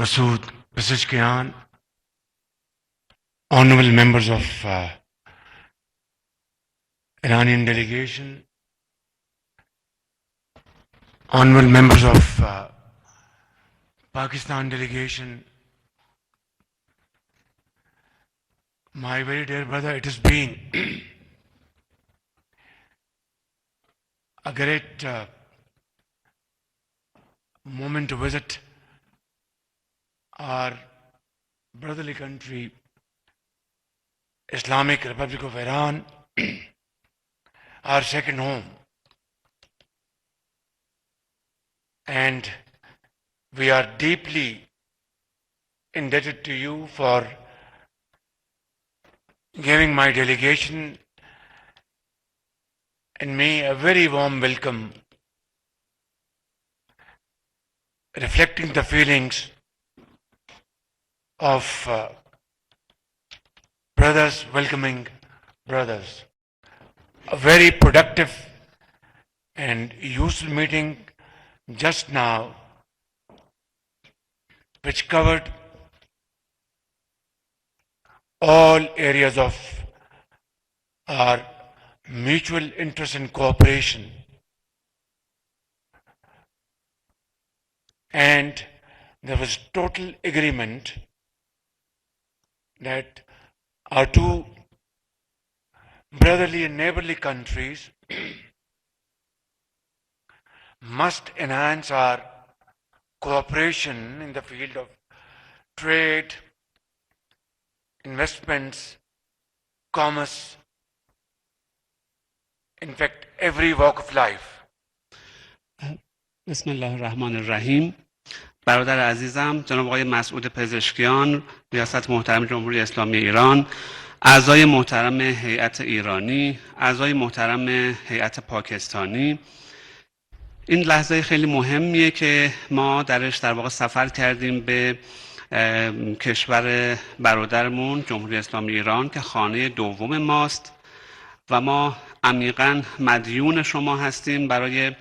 Masood Pezeshkian, honorable members of Iranian delegation, honorable members of Pakistan delegation, my very dear brother, it has been a great moment to visit our brotherly country, Islamic Republic of Iran, our second home. And we are deeply indebted to you for giving my delegation and me a very warm welcome, reflecting the feelings of brothers welcoming brothers. A very productive and useful meeting just now, which covered all areas of our mutual interest and cooperation. And there was total agreement that our two brotherly and neighborly countries must enhance our cooperation in the field of trade, investments, commerce, in fact, every walk of life. بسم الله الرحمن الرحیم. برادر عزیزم جناب آقای مسعود پزشکیان، ریاست محترم جمهوری اسلامی ایران، اعضای محترم هیئت ایرانی، اعضای محترم هیئت پاکستانی، این لحظه خیلی مهمیه که ما درش در واقع سفر کردیم به کشور برادرمون جمهوری اسلامی ایران که خانه دوم ماست و ما عمیقاً مدیون شما هستیم برای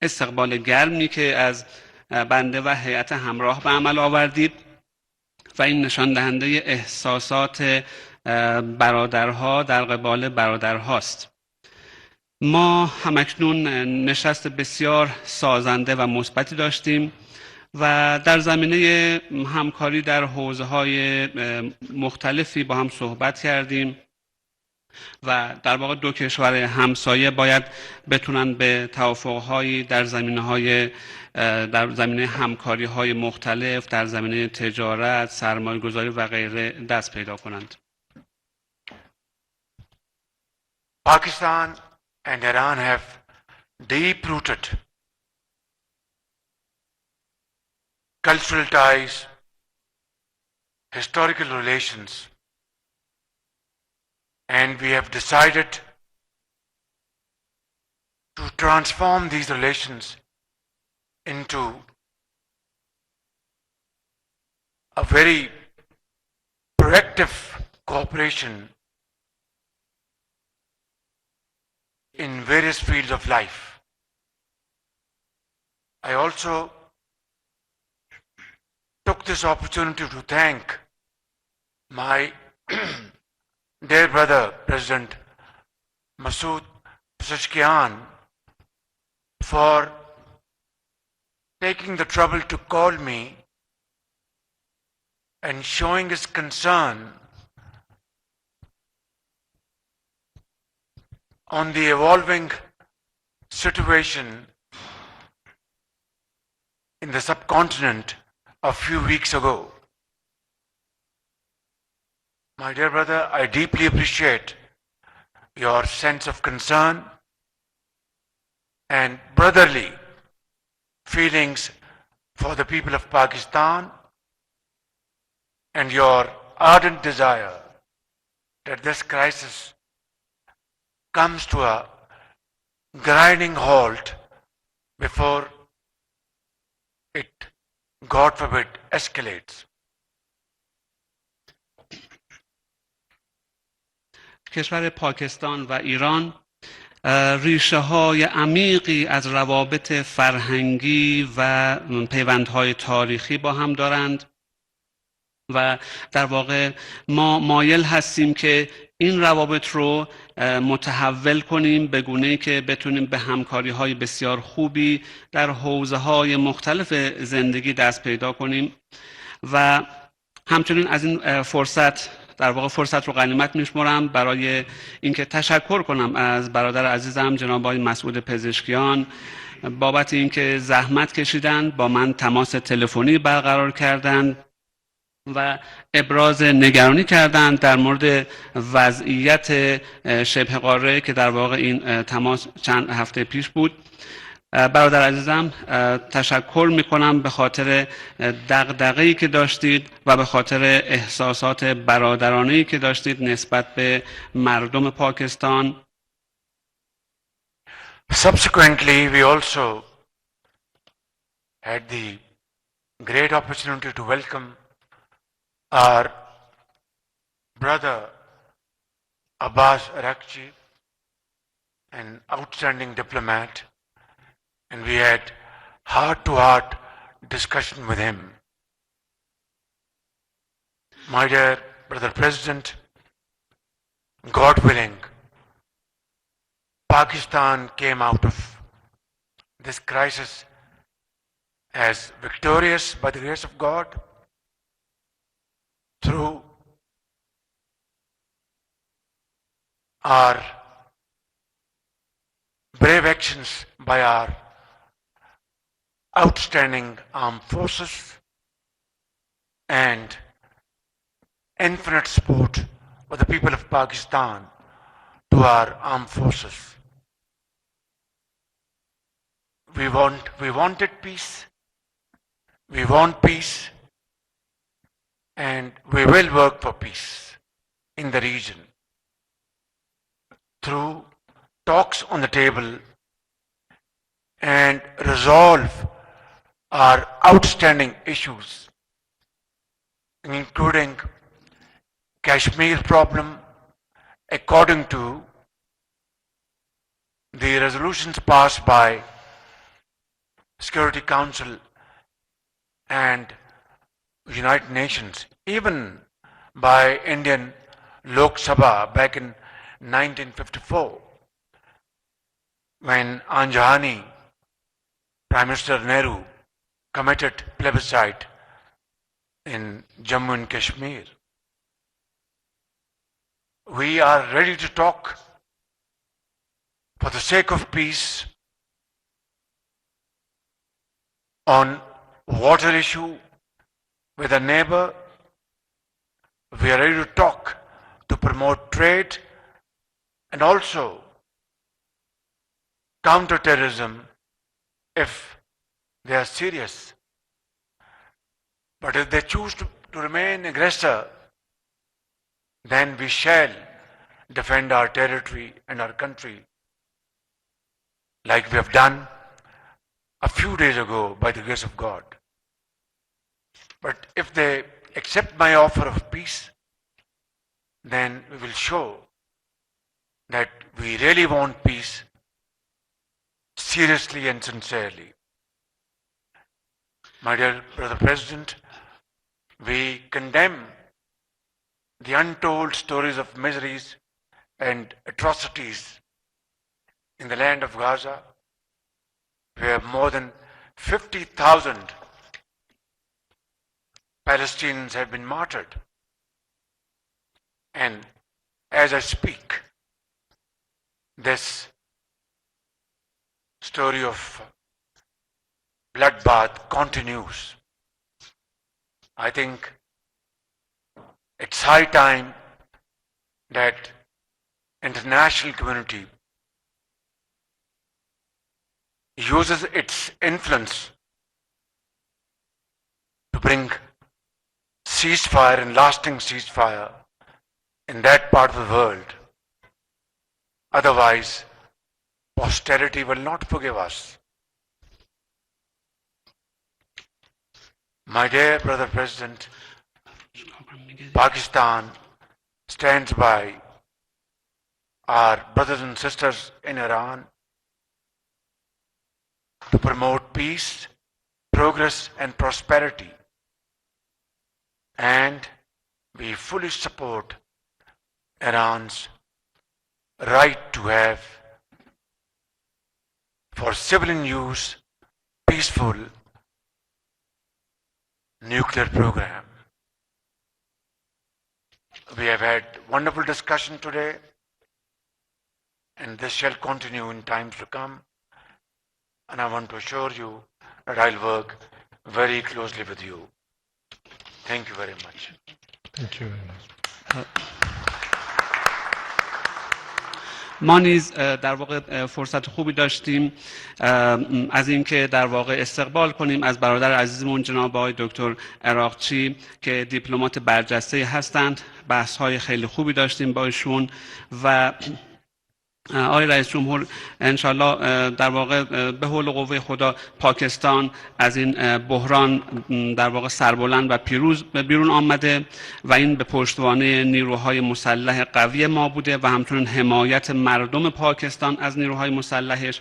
استقبال گرمی که از بنده و هیئت همراه به عمل آوردید و این نشان دهنده احساسات برادرها در قبال برادرهاست. ما همکنون نشست بسیار سازنده و مثبتی داشتیم و در زمینه همکاری در حوزه‌های مختلفی با هم صحبت کردیم و در واقع دو کشور همسایه باید بتونن به توافق‌هایی در زمینه همکاری‌های مختلف در زمینه تجارت، سرمایه‌گذاری و غیره دست پیدا کنند. Pakistan and Iran have deep-rooted cultural ties, historical relations, and we have decided to transform these relations into a very proactive cooperation in various fields of life. I also took this opportunity to thank my dear brother, President Masood Pezeshkian, for taking the trouble to call me and showing his concern on the evolving situation in the subcontinent a few weeks ago. My dear brother, I deeply appreciate your sense of concern and brotherly feelings for the people of Pakistan and your ardent desire that this crisis comes to a grinding halt before it, God forbid, escalates. کشور پاکستان و ایران ریشه های عمیقی از روابط فرهنگی و پیوندهای تاریخی با هم دارند و در واقع ما مایل هستیم که این روابط رو متحول کنیم به گونه‌ای که بتونیم به همکاری‌های بسیار خوبی در حوزه‌های مختلف زندگی دست پیدا کنیم و همچنین از این فرصت رو غنیمت می‌شمرم برای اینکه تشکر کنم از برادر عزیزم جناب آقای مسعود پزشکیان بابت اینکه زحمت کشیدن، با من تماس تلفنی برقرار کردند و ابراز نگرانی کردند در مورد وضعیت شبه قاره که در واقع این تماس چند هفته پیش بود. برادر عزیزم تشکر میکنم به خاطر دغدغه‌ای که داشتید و به خاطر احساسات برادرانه‌ای که داشتید نسبت به مردم پاکستان. Subsequently, we also had the great opportunity to welcome our brother Abbas Arakchi, an outstanding diplomat, and we had heart-to-heart discussion with him. My dear brother President, God willing, Pakistan came out of this crisis as victorious by the grace of God through our brave actions by our outstanding armed forces and infinite support of the people of Pakistan to our armed forces. We wanted peace. We want peace. And we will work for peace in the region through talks on the table and resolve our outstanding issues, including Kashmir problem, according to the resolutions passed by Security Council and United Nations, even by Indian Lok Sabha back in 1954, when Anjani, Prime Minister Nehru, committed plebiscite in Jammu and Kashmir. We are ready to talk for the sake of peace on water issue with a neighbor. We are ready to talk to promote trade and also counter terrorism if they are serious. But if they choose to remain aggressor, then we shall defend our territory and our country like we have done a few days ago by the grace of God. But if they accept my offer of peace, then we will show that we really want peace seriously and sincerely. My dear brother President, we condemn the untold stories of miseries and atrocities in the land of Gaza, where more than 50,000 Palestinians have been martyred. And as I speak, this story of bloodbath continues. I think it's high time that international community uses its influence to bring ceasefire and lasting ceasefire in that part of the world. Otherwise, posterity will not forgive us. My dear brother President, Pakistan stands by our brothers and sisters in Iran to promote peace, progress and prosperity. And we fully support Iran's right to have, for civilian use, peaceful nuclear program. We have had wonderful discussion today, and this shall continue in times to come. And I want to assure you that I'll work very closely with you. Thank you very much. Thank you very much. ما نیز در واقع فرصت خوبی داشتیم از اینکه در واقع استقبال کنیم از برادر عزیزمون جناب آقای دکتر عراقچی که دیپلمات برجسته هستند. بحث‌های خیلی خوبی داشتیم با ایشون و آقای رئیس جمهور انشالله در واقع به حول و قوه خدا پاکستان از این بحران در واقع سربلند و پیروز بیرون آمده و این به پشتوانه نیروهای مسلح قوی ما بوده و همچنین حمایت مردم پاکستان از نیروهای مسلحش.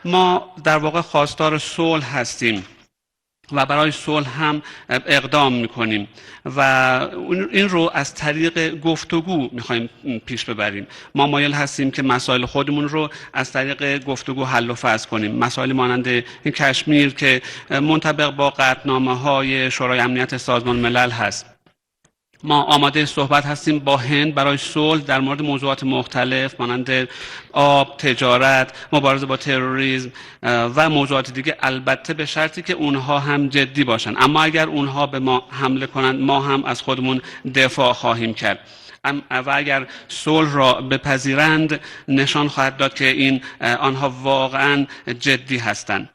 ما در واقع خواستار صلح هستیم و برای صلح هم اقدام میکنیم و این رو از طریق گفتگو میخوایم پیش ببریم. ما مایل هستیم که مسائل خودمون رو از طریق گفتگو حل و فصل کنیم. مسائل مانند این کشمیر که منطبق با قطعنامه‌های شورای امنیت سازمان ملل هست. ما آماده صحبت هستیم با هند برای صلح در مورد موضوعات مختلف مانند آب، تجارت، مبارزه با تروریسم و موضوعات دیگه، البته به شرطی که اونها هم جدی باشن. اما اگر اونها به ما حمله کنند ما هم از خودمون دفاع خواهیم کرد و اگر صلح را بپذیرند نشان خواهد داد که آنها واقعا جدی هستند.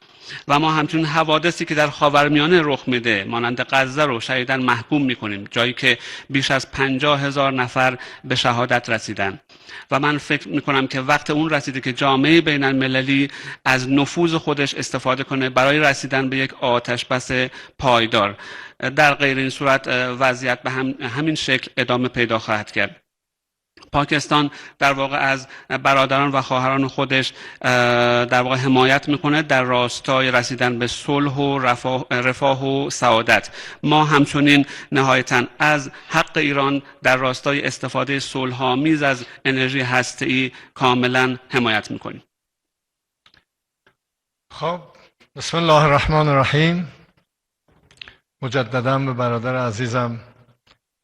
و ما همچنین حوادثی که در خاورمیانه رخ میده مانند غزه رو شدیداً محکوم میکنیم، جایی که بیش از 50,000 نفر به شهادت رسیدن و من فکر میکنم که وقت اون رسیده که جامعه بین المللی از نفوذ خودش استفاده کنه برای رسیدن به یک آتش بس پایدار. در غیر این صورت وضعیت به همین شکل ادامه پیدا خواهد کرد. پاکستان در واقع از برادران و خواهران خودش در واقع حمایت میکنه در راستای رسیدن به صلح و رفاه و سعادت. ما همچنین نهایتاً از حق ایران در راستای استفاده صلح‌آمیز از انرژی هسته‌ای کاملا حمایت میکنیم. خب بسم الله الرحمن الرحیم. مجددا به برادر عزیزم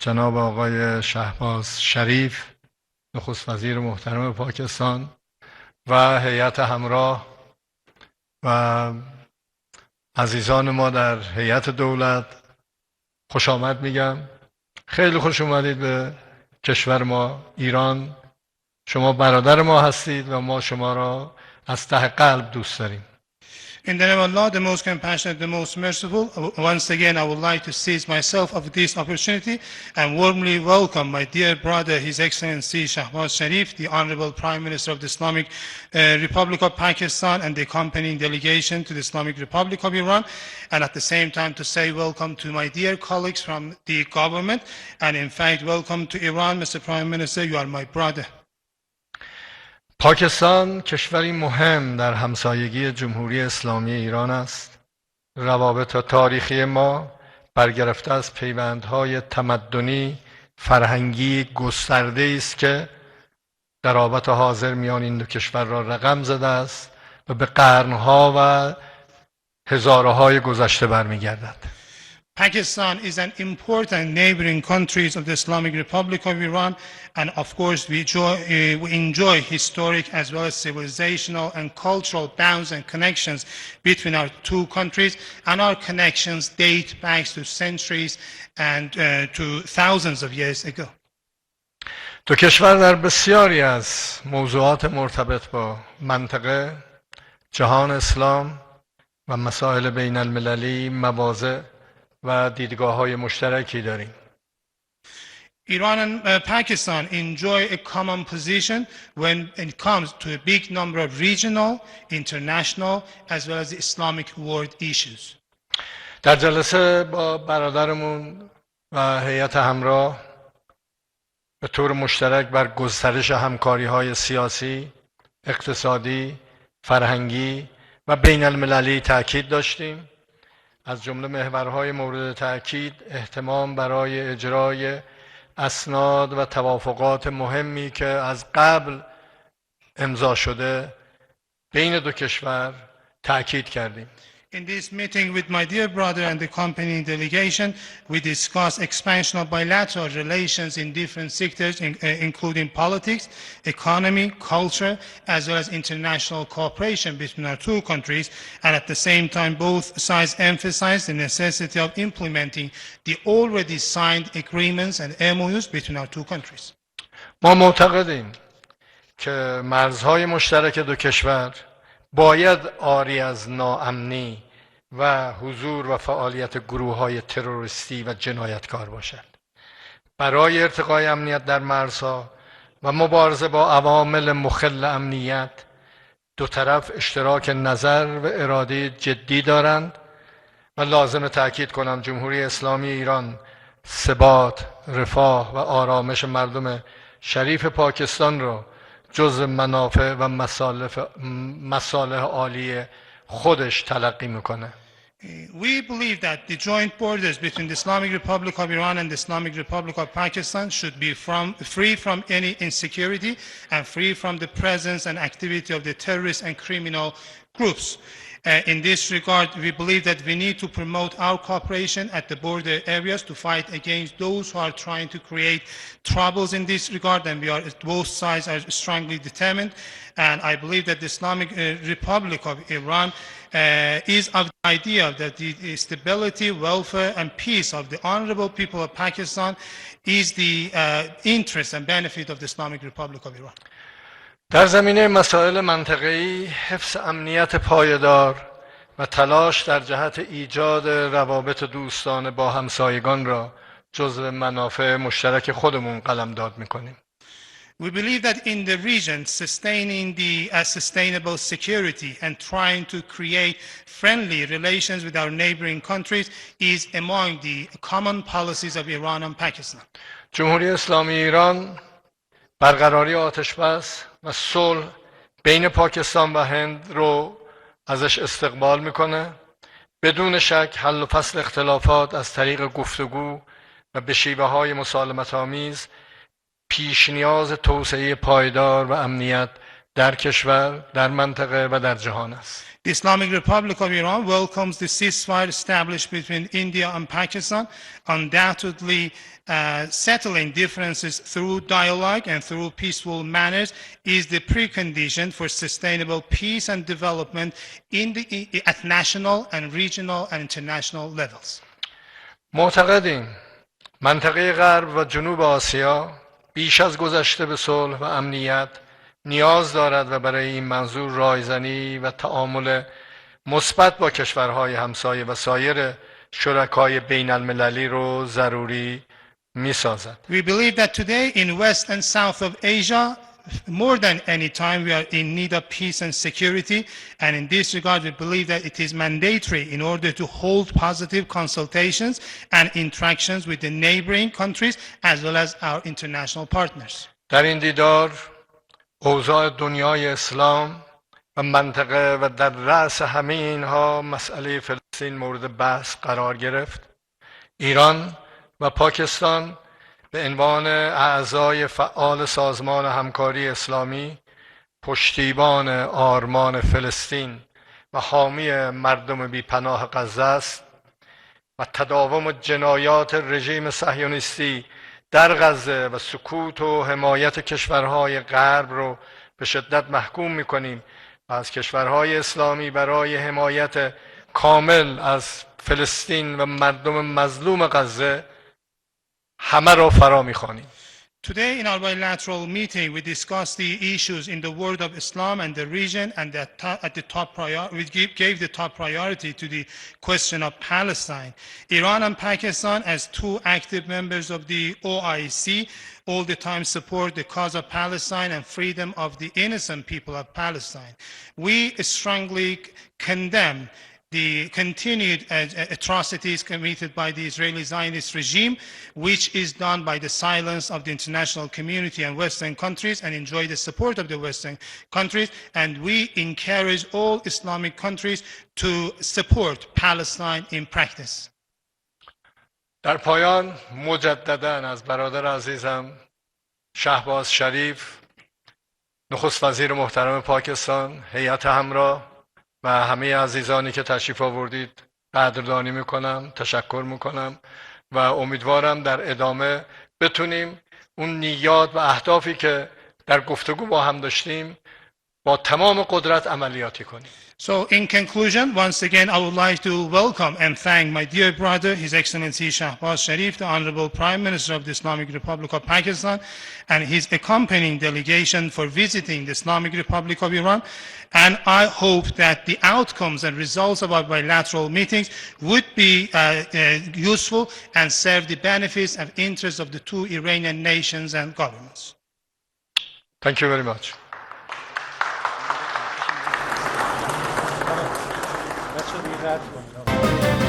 جناب آقای شهباز شریف نخست وزیر محترم پاکستان و هیئت همراه و عزیزان ما در هیئت دولت خوش آمد میگم. خیلی خوش اومدید به کشور ما ایران. شما برادر ما هستید و ما شما را از ته قلب دوست داریم. In the name of Allah, the most compassionate, the most merciful, once again I would like to seize myself of this opportunity and warmly welcome my dear brother, His Excellency Shahbaz Sharif, the Honorable Prime Minister of the Islamic Republic of Pakistan and the accompanying delegation to the Islamic Republic of Iran, and at the same time to say welcome to my dear colleagues from the government, and in fact welcome to Iran, Mr. Prime Minister, you are my brother. پاکستان کشوری مهم در همسایگی جمهوری اسلامی ایران است. روابط تاریخی ما برگرفته از پیوندهای تمدنی، فرهنگی گسترده است که قرابت حاضر میان این دو کشور را رقم زده است و به قرنها و هزارهای گذشته برمیگردد. Pakistan is an important neighboring country of the Islamic Republic of Iran, and of course we enjoy historic as well as civilizational and cultural bonds and connections between our two countries, and our connections date back to centuries and to thousands of years ago. دو کشور در بسیاری از موضوعات مرتبط با منطقه، جهان اسلام و مسائل بین المللی مواضع و دیدگاه‌های مشترکی داریم. Iran and Pakistan enjoy a common position when it comes to a big number of regional, international, as well as Islamic world issues. در جلسه با برادرمون و هیئت همراه به طور مشترک بر گسترش همکاری‌های سیاسی، اقتصادی، فرهنگی و بین المللی تاکید داشتیم. از جمله محورهای مورد تاکید اهتمام برای اجرای اسناد و توافقات مهمی که از قبل امضا شده بین دو کشور تاکید کردیم. In this meeting with my dear brother and the accompanying delegation, we discussed expansion of bilateral relations in different sectors, including politics, economy, culture, as well as international cooperation between our two countries. And at the same time, both sides emphasized the necessity of implementing the already signed agreements and MOUs between our two countries. ما معتقدیم که مرزهای مشترک دو کشور باید عاری از ناامنی و حضور و فعالیت گروه‌های تروریستی و جنایتکار باشد. برای ارتقای امنیت در مرزها و مبارزه با عوامل مخل امنیت، دو طرف اشتراک نظر و اراده جدی دارند و لازم تأکید کنم جمهوری اسلامی ایران ثبات، رفاه و آرامش مردم شریف پاکستان را جز منافع و مصالح عالی خودش تلقی میکنه. We believe that the joint borders between the Islamic Republic of Iran and the Islamic Republic of Pakistan should be free from any insecurity and free from the presence and activity of the terrorist and criminal groups. In this regard, we believe that we need to promote our cooperation at the border areas to fight against those who are trying to create troubles in this regard, and both sides are strongly determined. And I believe that the Islamic Republic of Iran is of the idea that the stability, welfare, and peace of the honorable people of Pakistan is the interest and benefit of the Islamic Republic of Iran. در زمینه مسائل منطقه‌ای حفظ امنیت پایدار و تلاش در جهت ایجاد روابط دوستانه با همسایگان را جزو منافع مشترک خودمون قلمداد می‌کنیم. We believe that in the region, sustaining the sustainable security and trying to create friendly relations with our neighboring countries is among the common policies of Iran and Pakistan. جمهوری اسلامی ایران برقراری آتشبس و صلح بین پاکستان و هند رو ازش استقبال میکنه. بدون شک حل و فصل اختلافات از طریق گفتگو و به شیوه‌های مسالمت‌آمیز پیش نیاز توسعه پایدار و امنیت در کشور، در منطقه و در جهان است. The Islamic Republic of Iran welcomes the ceasefire established between India and Pakistan, undoubtedly settling differences through dialogue and through peaceful manners is the precondition for sustainable peace and development at national and regional and international levels. معتقدیم منطقه غرب و جنوب آسیا بیش از گذشته به صلح و امنیت نیاز دارد و برای این منظور رایزنی و تعامل مثبت با کشورهای همسایه و سایر شرکای بین المللی رو ضروری می سازد. We believe that today in West and South of Asia, more than any time, we are in need of peace and security. And in this regard, we believe that it is mandatory in order to hold positive consultations and interactions with the neighboring countries as well as our international partners. در این دیدار اوضاع دنیای اسلام و منطقه و در رأس همه اینها مسئله فلسطین مورد بحث قرار گرفت. ایران و پاکستان به عنوان اعضای فعال سازمان همکاری اسلامی پشتیبان آرمان فلسطین و حامی مردم بیپناه غزه است و تداوم جنایات رژیم صهیونیستی در غزه و سکوت و حمایت کشورهای غرب رو به شدت محکوم می‌کنیم و از کشورهای اسلامی برای حمایت کامل از فلسطین و مردم مظلوم غزه همه را فرا می‌خوانیم. Today in our bilateral meeting, we discussed the issues in the world of Islam and the region, and we gave the top priority to the question of Palestine. Iran and Pakistan, as two active members of the OIC, all the time support the cause of Palestine and freedom of the innocent people of Palestine. We strongly condemn the continued atrocities committed by the Israeli Zionist regime, which is done by the silence of the international community and Western countries and enjoy the support of the Western countries. And we encourage all Islamic countries to support Palestine in practice. در پایان مجددا از برادر عزیزم شهباز شریف، نخست وزیر محترم پاکستان، هیئت همراه و همه عزیزانی که تشریف آوردید قدردانی میکنم، تشکر میکنم و امیدوارم در ادامه بتونیم اون نیات و اهدافی که در گفتگو با هم داشتیم با تمام قدرت عملیاتی کنیم. So in conclusion, once again, I would like to welcome and thank my dear brother, His Excellency Shahbaz Sharif, the Honorable Prime Minister of the Islamic Republic of Pakistan, and his accompanying delegation for visiting the Islamic Republic of Iran. And I hope that the outcomes and results of our bilateral meetings would be useful and serve the benefits and interests of the two Iranian nations and governments. Thank you very much. بچه دیگه رد کن.